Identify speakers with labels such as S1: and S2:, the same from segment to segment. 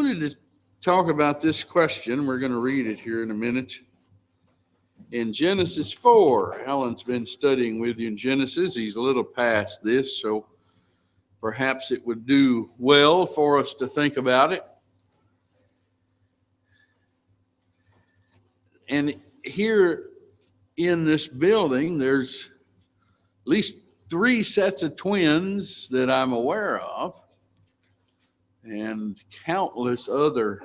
S1: wanted to talk about this question. We're going to read it here in a minute. In Genesis 4, Alan's been studying with you in Genesis. He's a little past this, so perhaps it would do well for us to think about it. And here in this building, there's at least 3 sets of twins that I'm aware of, and countless other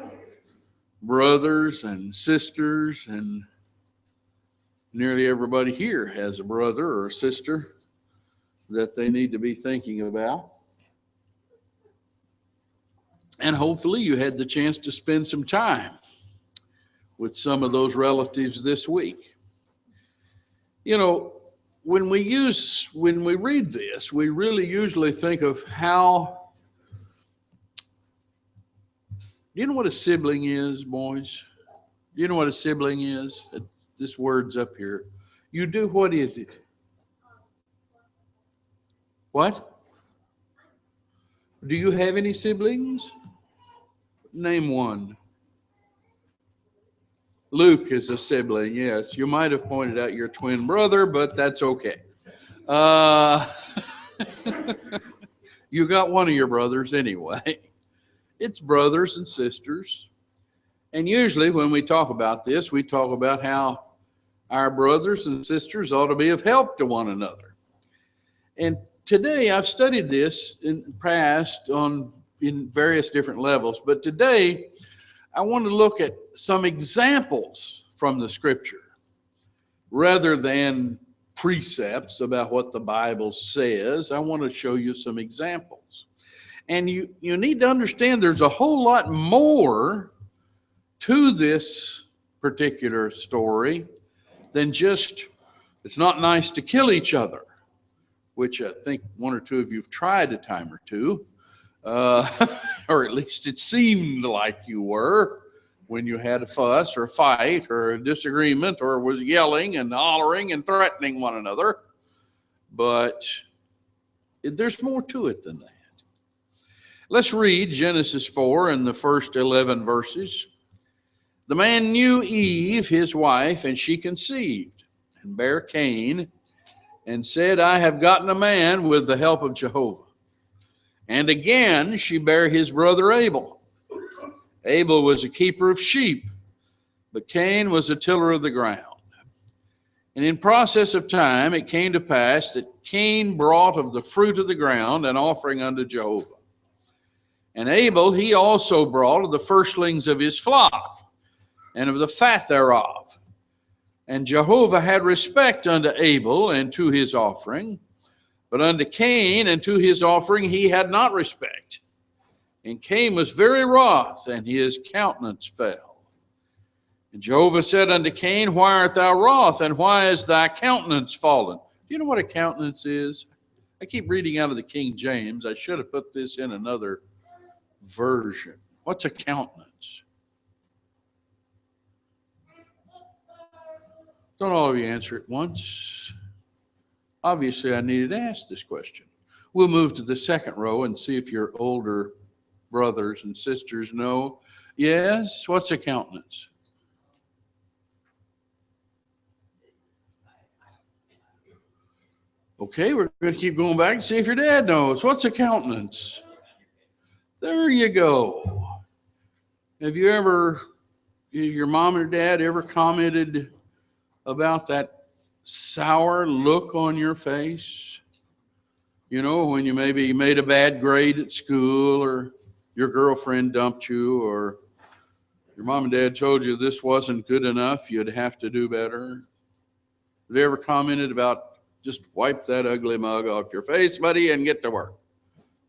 S1: brothers and sisters, and nearly everybody here has a brother or a sister that they need to be thinking about. And hopefully you had the chance to spend some time with some of those relatives this week. You know, when we read this, we really usually think of how, do you know what a sibling is, boys? Do you know what a sibling is? This word's up here. You do, what is it? What? Do you have any siblings? Name one. Luke is a sibling, yes. You might have pointed out your twin brother, but that's okay. You got one of your brothers anyway. It's brothers and sisters. And usually when we talk about this, we talk about how our brothers and sisters ought to be of help to one another. And today I've studied this in the past in various different levels, but today I want to look at some examples from the scripture rather than precepts about what the Bible says. I want to show you some examples. And you need to understand there's a whole lot more to this particular story than just, it's not nice to kill each other, which I think 1 or 2 of you have tried a time or two, or at least it seemed like you were when you had a fuss or a fight or a disagreement or was yelling and hollering and threatening one another. But there's more to it than that. Let's read Genesis 4 and the first 11 verses. The man knew Eve, his wife, and she conceived and bare Cain and said, I have gotten a man with the help of Jehovah. And again she bare his brother Abel. Abel was a keeper of sheep, but Cain was a tiller of the ground. And in process of time it came to pass that Cain brought of the fruit of the ground an offering unto Jehovah. And Abel he also brought of the firstlings of his flock, and of the fat thereof. And Jehovah had respect unto Abel and to his offering, but unto Cain and to his offering he had not respect. And Cain was very wroth, and his countenance fell. And Jehovah said unto Cain, why art thou wroth, and why is thy countenance fallen? Do you know what a countenance is? I keep reading out of the King James. I should have put this in another version. What's a countenance? Don't all of you answer at once. Obviously, I needed to ask this question. We'll move to the second row and see if your older brothers and sisters know. Yes, what's a countenance? Okay, we're going to keep going back and see if your dad knows. What's a countenance? There you go. Have you ever, your mom or dad ever commented about that sour look on your face? You know, when you maybe made a bad grade at school, or your girlfriend dumped you, or your mom and dad told you this wasn't good enough, you'd have to do better. Have you ever commented about, just wipe that ugly mug off your face, buddy, and get to work?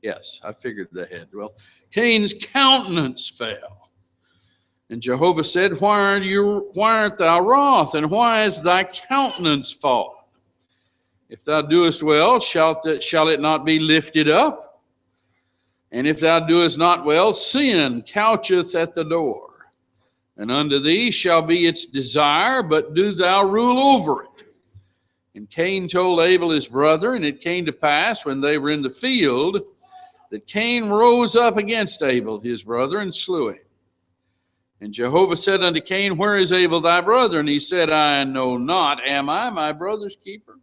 S1: Yes, I figured that had. Well, Cain's countenance fell. And Jehovah said, why art thou wroth, and why is thy countenance fallen? If thou doest well, shall it not be lifted up? And if thou doest not well, sin coucheth at the door. And unto thee shall be its desire, but do thou rule over it. And Cain told Abel his brother, and it came to pass when they were in the field, that Cain rose up against Abel, his brother, and slew him. And Jehovah said unto Cain, Where is Abel thy brother? And he said, I know not. Am I my brother's keeper?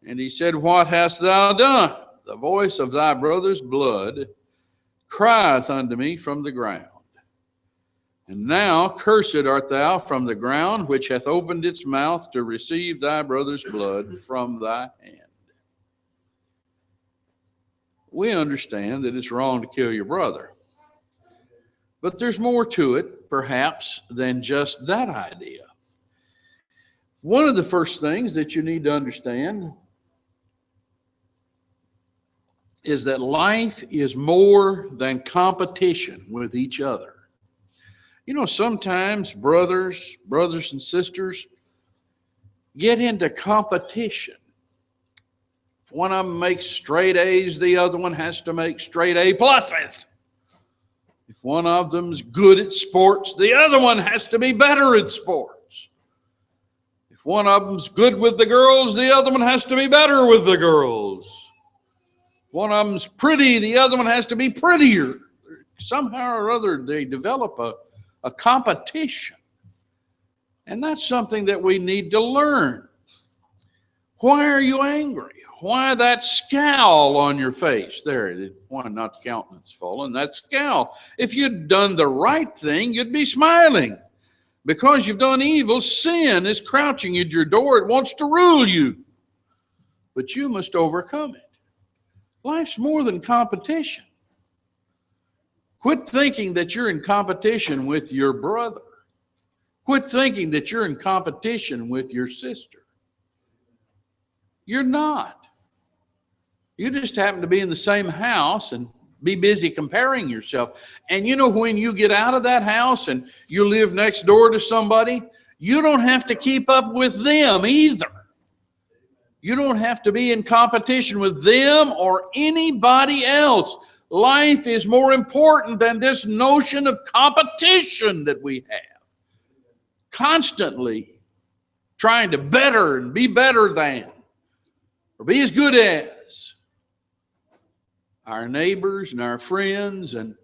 S1: And he said, What hast thou done? The voice of thy brother's blood crieth unto me from the ground. And now cursed art thou from the ground, which hath opened its mouth to receive thy brother's blood from thy hand. We understand that it's wrong to kill your brother. But there's more to it, perhaps, than just that idea. One of the first things that you need to understand is that life is more than competition with each other. You know, sometimes brothers and sisters get into competition. If one of them makes straight A's, the other one has to make straight A pluses. If one of them's good at sports, the other one has to be better at sports. If one of them's good with the girls, the other one has to be better with the girls. If one of them's pretty, the other one has to be prettier. Somehow or other, they develop a competition. And that's something that we need to learn. Why are you angry? Why that scowl on your face? There, why not the countenance fallen? That scowl. If you'd done the right thing, you'd be smiling. Because you've done evil, sin is crouching at your door. It wants to rule you. But you must overcome it. Life's more than competition. Quit thinking that you're in competition with your brother. Quit thinking that you're in competition with your sister. You're not. You just happen to be in the same house and be busy comparing yourself. And you know, when you get out of that house and you live next door to somebody, you don't have to keep up with them either. You don't have to be in competition with them or anybody else. Life is more important than this notion of competition that we have. Constantly trying to better and be better than, or be as good as our neighbors and our friends and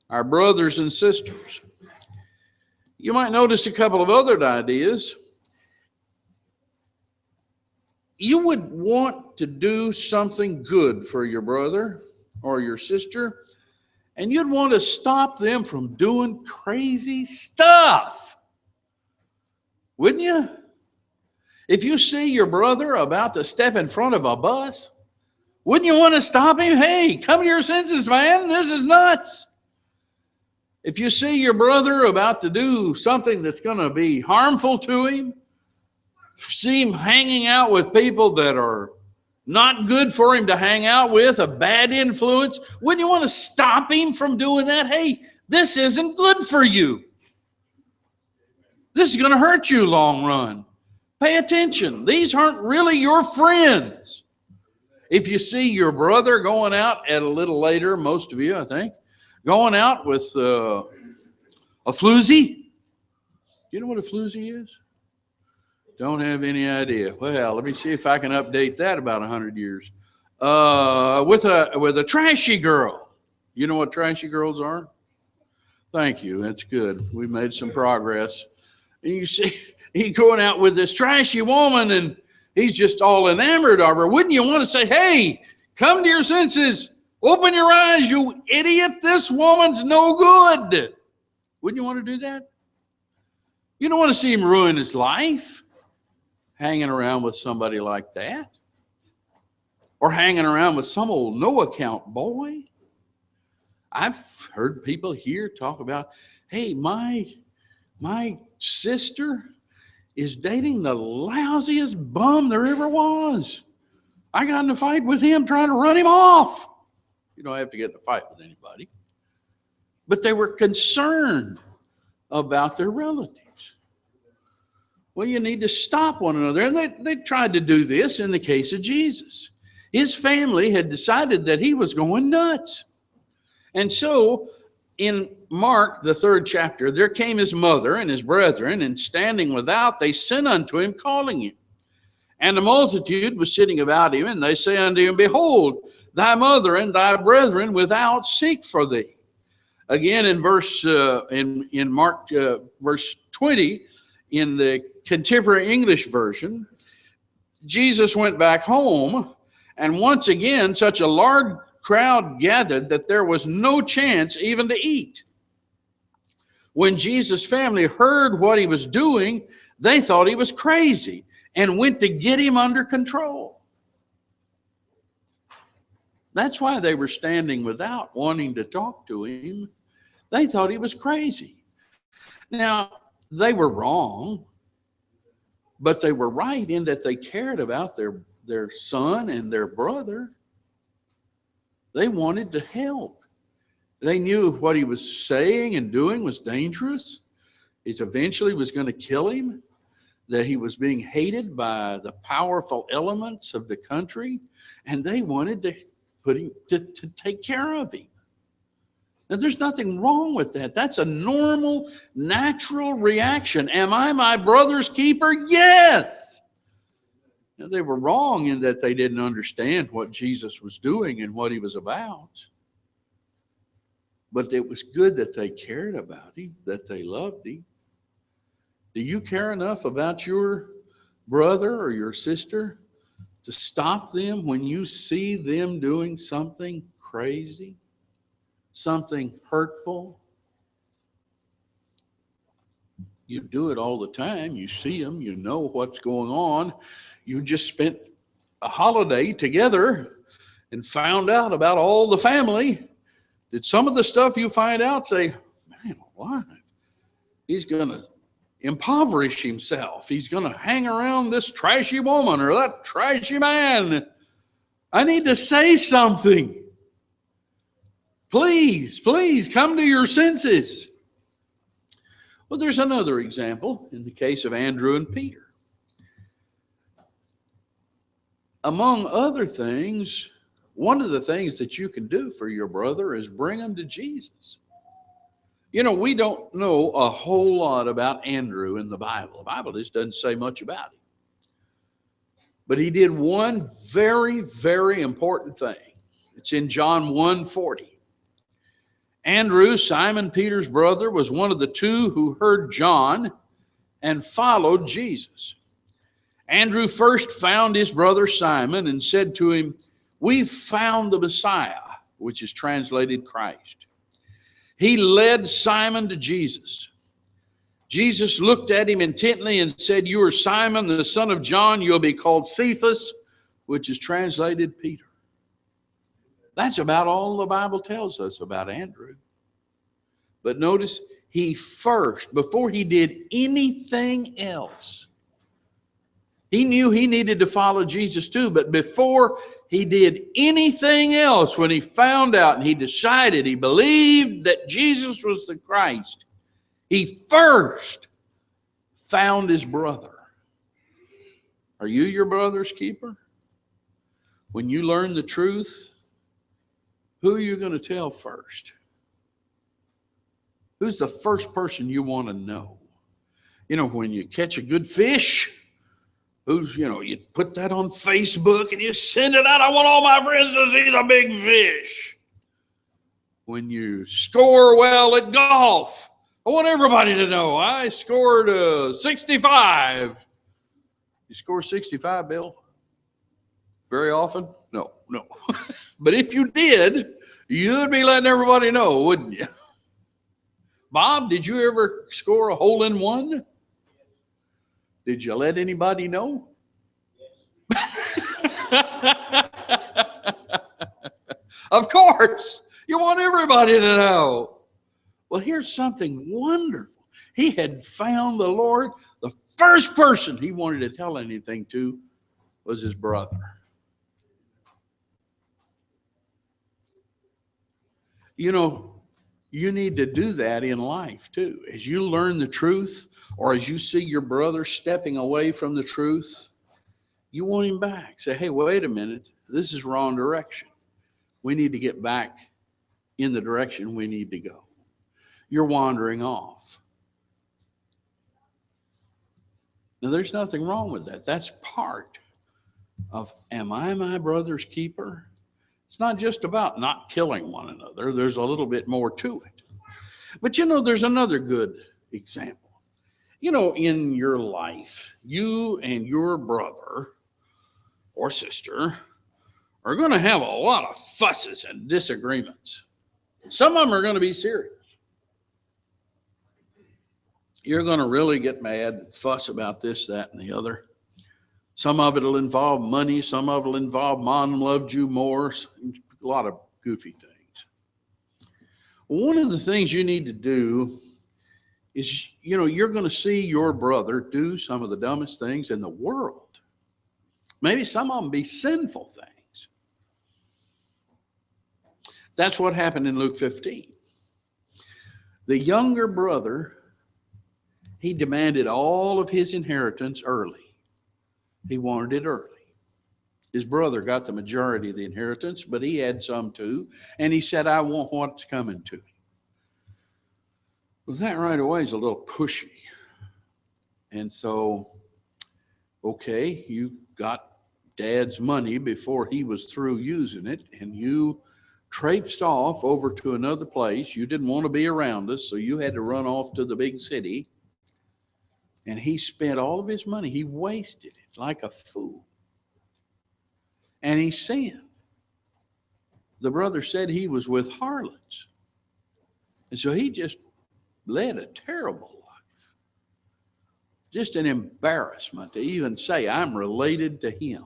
S1: our brothers and sisters. You might notice a couple of other ideas. You would want to do something good for your brother or your sister, and you'd want to stop them from doing crazy stuff. Wouldn't you? If you see your brother about to step in front of a bus, wouldn't you want to stop him? Hey, come to your senses, man. This is nuts. If you see your brother about to do something that's going to be harmful to him, see him hanging out with people that are not good for him to hang out with, a bad influence, wouldn't you want to stop him from doing that? Hey, this isn't good for you. This is going to hurt you long run. Pay attention. These aren't really your friends. If you see your brother going out at a little later, most of you, I think, going out with a floozy. Do you know what a floozy is? Don't have any idea. Well, let me see if I can update that about 100 years. With a trashy girl. You know what trashy girls are? Thank you. That's good. We made some progress. And you see, he's going out with this trashy woman, and he's just all enamored of her. Wouldn't you want to say, hey, come to your senses. Open your eyes, you idiot. This woman's no good. Wouldn't you want to do that? You don't want to see him ruin his life hanging around with somebody like that, or hanging around with some old no-account boy. I've heard people here talk about, hey, my sister is dating the lousiest bum there ever was. I got in a fight with him trying to run him off. You don't have to get in a fight with anybody. But they were concerned about their relatives. Well, you need to stop one another. And they tried to do this in the case of Jesus. His family had decided that he was going nuts. And so in Mark, the 3rd chapter, there came his mother and his brethren, and standing without, they sent unto him, calling him. And the multitude was sitting about him, and they say unto him, Behold, thy mother and thy brethren without seek for thee. Again, in Mark verse 20, in the Contemporary English Version, Jesus went back home, and once again such a large crowd gathered that there was no chance even to eat. When Jesus' family heard what he was doing, they thought he was crazy and went to get him under control. That's why they were standing without, wanting to talk to him. They thought he was crazy. Now, they were wrong, but they were right in that they cared about their son and their brother. They wanted to help. They knew what he was saying and doing was dangerous. It eventually was going to kill him, that he was being hated by the powerful elements of the country, and they wanted to put him to take care of him. And there's nothing wrong with that. That's a normal, natural reaction. Am I my brother's keeper? Yes. Now, they were wrong in that they didn't understand what Jesus was doing and what he was about. But it was good that they cared about him, that they loved him. Do you care enough about your brother or your sister to stop them when you see them doing something crazy, something hurtful? You do it all the time. You see them. You know what's going on. You just spent a holiday together and found out about all the family. Did some of the stuff you find out say, man, why? He's going to impoverish himself. He's going to hang around this trashy woman or that trashy man. I need to say something. Please, please come to your senses. Well, there's another example in the case of Andrew and Peter. Among other things, one of the things that you can do for your brother is bring him to Jesus. You know, we don't know a whole lot about Andrew in the Bible. The Bible just doesn't say much about him. But he did one very, very important thing. It's in John 1:40. Andrew, Simon Peter's brother, was one of the two who heard John and followed Jesus. Andrew first found his brother Simon and said to him, We've found the Messiah, which is translated Christ. He led Simon to Jesus. Jesus looked at him intently and said, You are Simon, the son of John. You'll be called Cephas, which is translated Peter. That's about all the Bible tells us about Andrew. But notice, he first, before he did anything else, he knew he needed to follow Jesus too, but before he did anything else, when he found out and he decided, he believed that Jesus was the Christ, he first found his brother. Are you your brother's keeper? When you learn the truth, who are you going to tell first? Who's the first person you want to know? You know, when you catch a good fish, you put that on Facebook and you send it out. I want all my friends to see the big fish. When you score well at golf, I want everybody to know I scored 65. You score 65, Bill? Very often? No. But if you did, you'd be letting everybody know, wouldn't you? Bob, did you ever score a hole-in-one? Did you let anybody know? Of course. You want everybody to know. Well, here's something wonderful. He had found the Lord. The first person he wanted to tell anything to was his brother. You know, you need to do that in life too. As you learn the truth, or as you see your brother stepping away from the truth, you want him back. Say, hey, wait a minute. This is wrong direction. We need to get back in the direction we need to go. You're wandering off. Now, there's nothing wrong with that. That's part of, am I my brother's keeper? It's not just about not killing one another. There's a little bit more to it. But there's another good example. In your life, you and your brother or sister are going to have a lot of fusses and disagreements. Some of them are going to be serious. You're going to really get mad and fuss about this, that, and the other. Some of it will involve money. Some of it will involve mom loved you more. A lot of goofy things. One of the things you need to do is, you're going to see your brother do some of the dumbest things in the world. Maybe some of them be sinful things. That's what happened in Luke 15. The younger brother, he demanded all of his inheritance early. He wanted it early. His brother got the majority of the inheritance, but he had some too. And he said, I want what's coming to me. Well, that right away is a little pushy. And so, okay, you got Dad's money before he was through using it, and you traipsed off over to another place. You didn't want to be around us, so you had to run off to the big city. And he spent all of his money. He wasted it like a fool. And he sinned. The brother said he was with harlots. And so he just led a terrible life. Just an embarrassment to even say I'm related to him.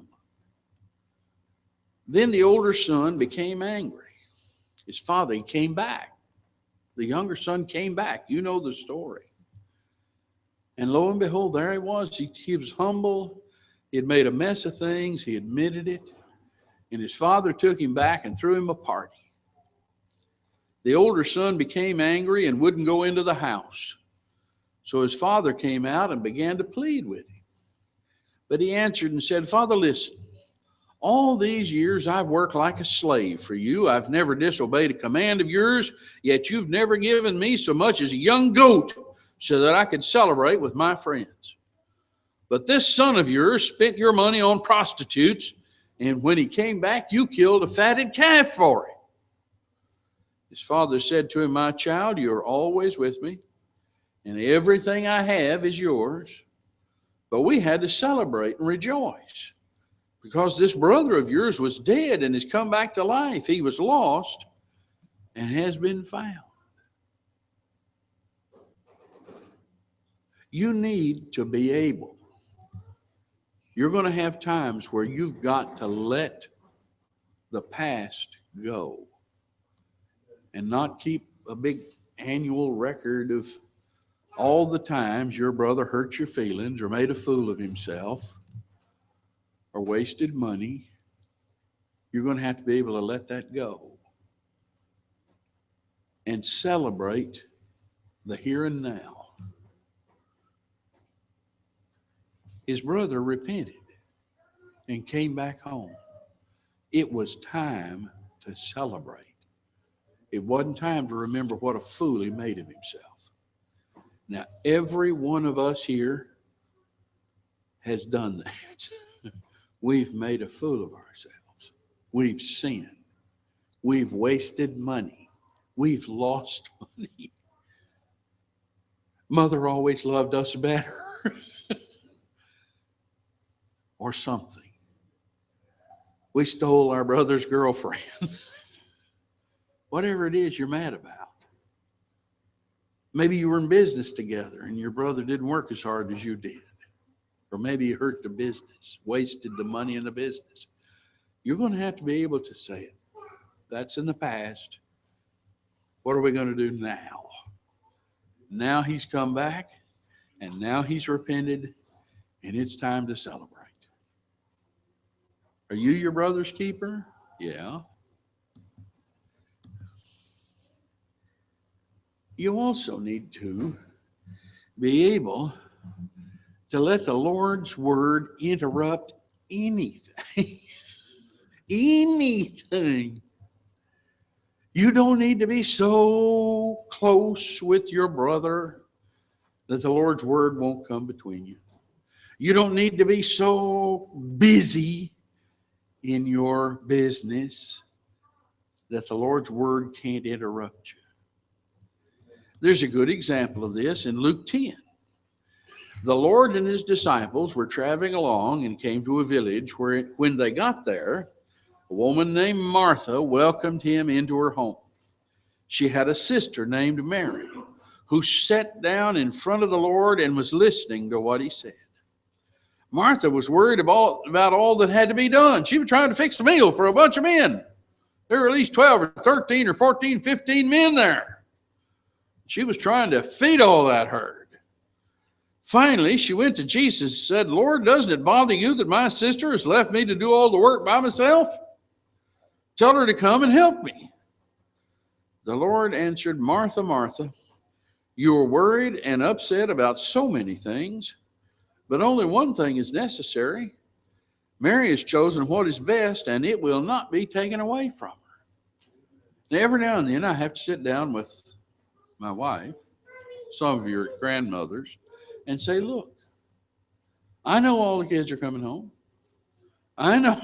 S1: Then the older son became angry. His father, he came back. The younger son came back. You know the story. And lo and behold, there he was. He was humble. He had made a mess of things. He admitted it. And his father took him back and threw him a party. The older son became angry and wouldn't go into the house. So his father came out and began to plead with him. But he answered and said, Father, listen, all these years I've worked like a slave for you. I've never disobeyed a command of yours, yet you've never given me so much as a young goat so that I could celebrate with my friends. But this son of yours spent your money on prostitutes, and when he came back, you killed a fatted calf for him. His father said to him, my child, you're always with me, and everything I have is yours. But we had to celebrate and rejoice, because this brother of yours was dead and has come back to life. He was lost and has been found. You need to be able. You're going to have times where you've got to let the past go and not keep a big annual record of all the times your brother hurt your feelings or made a fool of himself or wasted money. You're going to have to be able to let that go and celebrate the here and now. His brother repented and came back home. It was time to celebrate. It wasn't time to remember what a fool he made of himself. Now, every one of us here has done that. We've made a fool of ourselves. We've sinned. We've wasted money. We've lost money. Mother always loved us better. Or something. We stole our brother's girlfriend. Whatever it is you're mad about. Maybe you were in business together and your brother didn't work as hard as you did. Or maybe you hurt the business, wasted the money in the business. You're going to have to be able to say it. That's in the past. What are we going to do now? Now he's come back and now he's repented and it's time to celebrate. Are you your brother's keeper? Yeah. You also need to be able to let the Lord's word interrupt anything. Anything. You don't need to be so close with your brother that the Lord's word won't come between you. You don't need to be so busy in your business that the Lord's word can't interrupt you. There's a good example of this in Luke 10. The Lord and his disciples were traveling along and came to a village where, when they got there, a woman named Martha welcomed him into her home. She had a sister named Mary who sat down in front of the Lord and was listening to what he said. Martha was worried about all that had to be done. She was trying to fix a meal for a bunch of men. There were at least 12 or 13 or 14, 15 men there. She was trying to feed all that herd. Finally, she went to Jesus and said, Lord, doesn't it bother you that my sister has left me to do all the work by myself? Tell her to come and help me. The Lord answered, Martha, Martha, you are worried and upset about so many things, but only one thing is necessary. Mary has chosen what is best, and it will not be taken away from her. Now, every now and then I have to sit down with my wife, some of your grandmothers, and say, look, I know all the kids are coming home. I know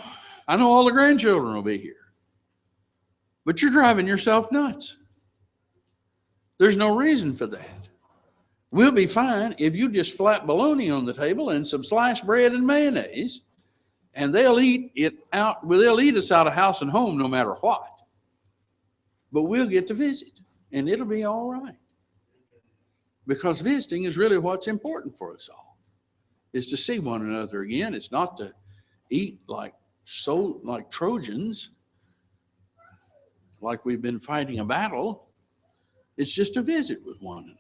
S1: all the grandchildren will be here. But you're driving yourself nuts. There's no reason for that. We'll be fine if you just flat bologna on the table and some sliced bread and mayonnaise, and they'll eat us out of house and home no matter what. But we'll get to visit, and it'll be all right. Because visiting is really what's important for us all, is to see one another again. It's not to eat like Trojans, like we've been fighting a battle. It's just to visit with one another.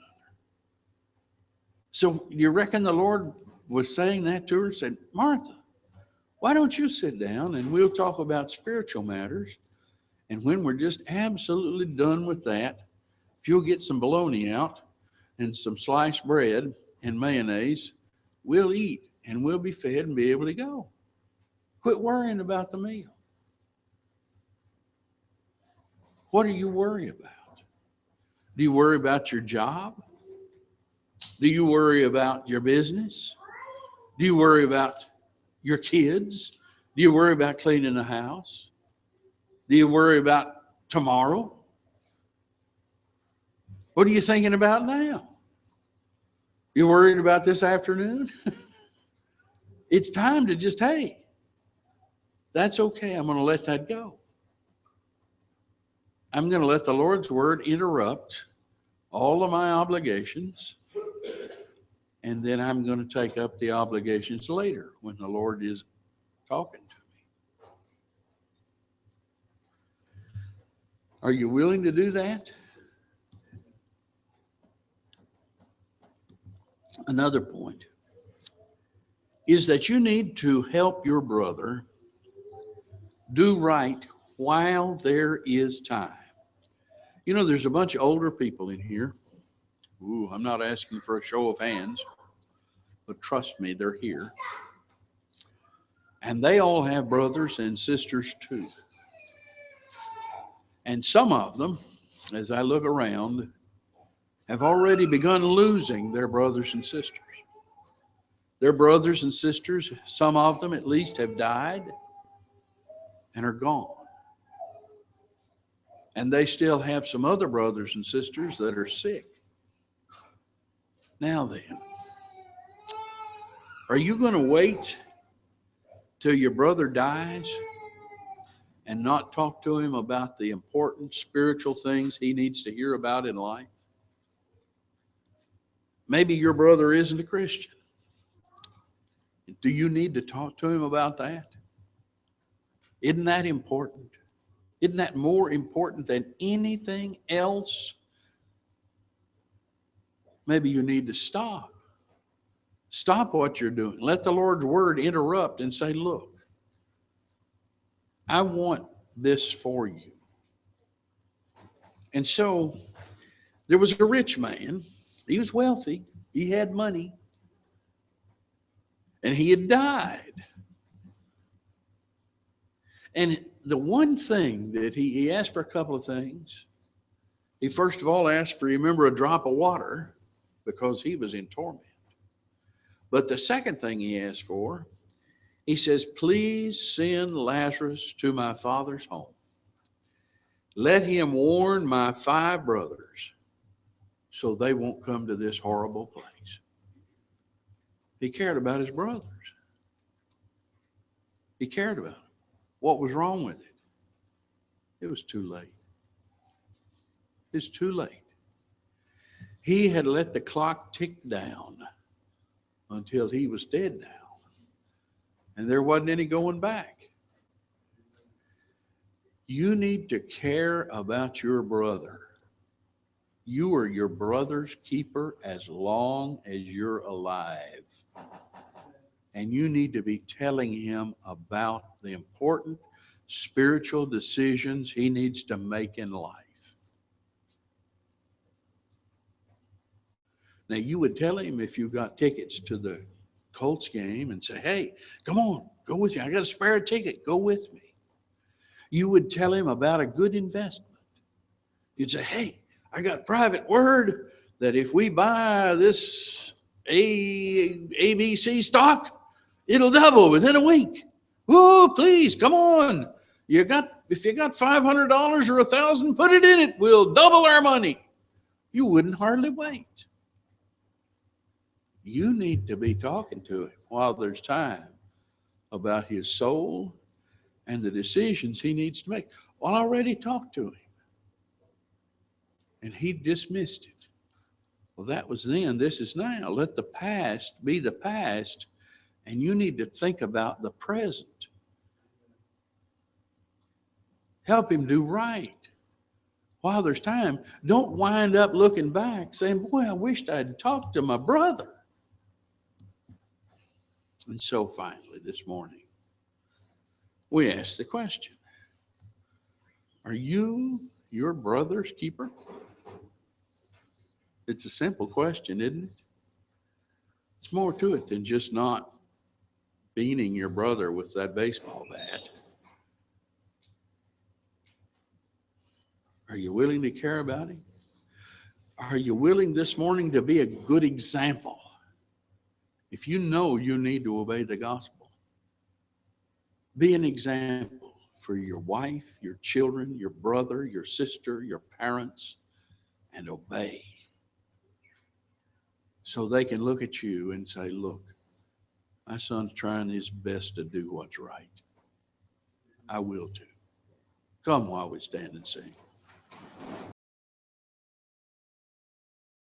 S1: So you reckon the Lord was saying that to her? Said, Martha, why don't you sit down and we'll talk about spiritual matters? And when we're just absolutely done with that, if you'll get some bologna out and some sliced bread and mayonnaise, we'll eat and we'll be fed and be able to go. Quit worrying about the meal. What do you worry about? Do you worry about your job? Do you worry about your business? Do you worry about your kids? Do you worry about cleaning the house? Do you worry about tomorrow? What are you thinking about now? You worried about this afternoon? It's time to just, hey, that's okay. I'm going to let that go. I'm going to let the Lord's word interrupt all of my obligations, and then I'm going to take up the obligations later when the Lord is talking to me. Are you willing to do that? Another point is that you need to help your brother do right while there is time. You know, there's a bunch of older people in here. Ooh, I'm not asking for a show of hands, but trust me, they're here. And they all have brothers and sisters too. And some of them, as I look around, have already begun losing their brothers and sisters. Their brothers and sisters, some of them at least, have died and are gone. And they still have some other brothers and sisters that are sick. Now then, are you going to wait till your brother dies and not talk to him about the important spiritual things he needs to hear about in life? Maybe your brother isn't a Christian. Do you need to talk to him about that? Isn't that important? Isn't that more important than anything else? Maybe you need to stop. Stop what you're doing. Let the Lord's word interrupt and say, look, I want this for you. And so there was a rich man. He was wealthy. He had money. And he had died. And the one thing that he asked for a couple of things. He first of all asked for, remember, a drop of water because he was in torment. But the second thing he asked for He says, please send Lazarus to my father's home. Let him warn my 5 brothers so they won't come to this horrible place. He cared about his brothers. He cared about them. What was wrong with it? It was too late. It's too late. He had let the clock tick down until he was dead now. And there wasn't any going back. You need to care about your brother. You are your brother's keeper as long as you're alive. And you need to be telling him about the important spiritual decisions he needs to make in life. Now, you would tell him if you got tickets to the Colts game and say, hey, come on, go with me. I got a spare ticket. Go with me. You would tell him about a good investment. You'd say, hey, I got private word that if we buy this ABC stock, it'll double within a week. Oh, please, come on. If you got $500 or $1,000, put it in it. We'll double our money. You wouldn't hardly wait. You need to be talking to him while there's time about his soul and the decisions he needs to make. Well, I already talked to him. And he dismissed it. Well, that was then. This is now. Let the past be the past. And you need to think about the present. Help him do right. While there's time, don't wind up looking back saying, boy, I wished I'd talked to my brother. And so finally, this morning, we ask the question, are you your brother's keeper? It's a simple question, isn't it? It's more to it than just not beating your brother with that baseball bat. Are you willing to care about him? Are you willing this morning to be a good example? If you know you need to obey the gospel, be an example for your wife, your children, your brother, your sister, your parents, and obey. So they can look at you and say, look, my son's trying his best to do what's right. I will too. Come while we stand and sing.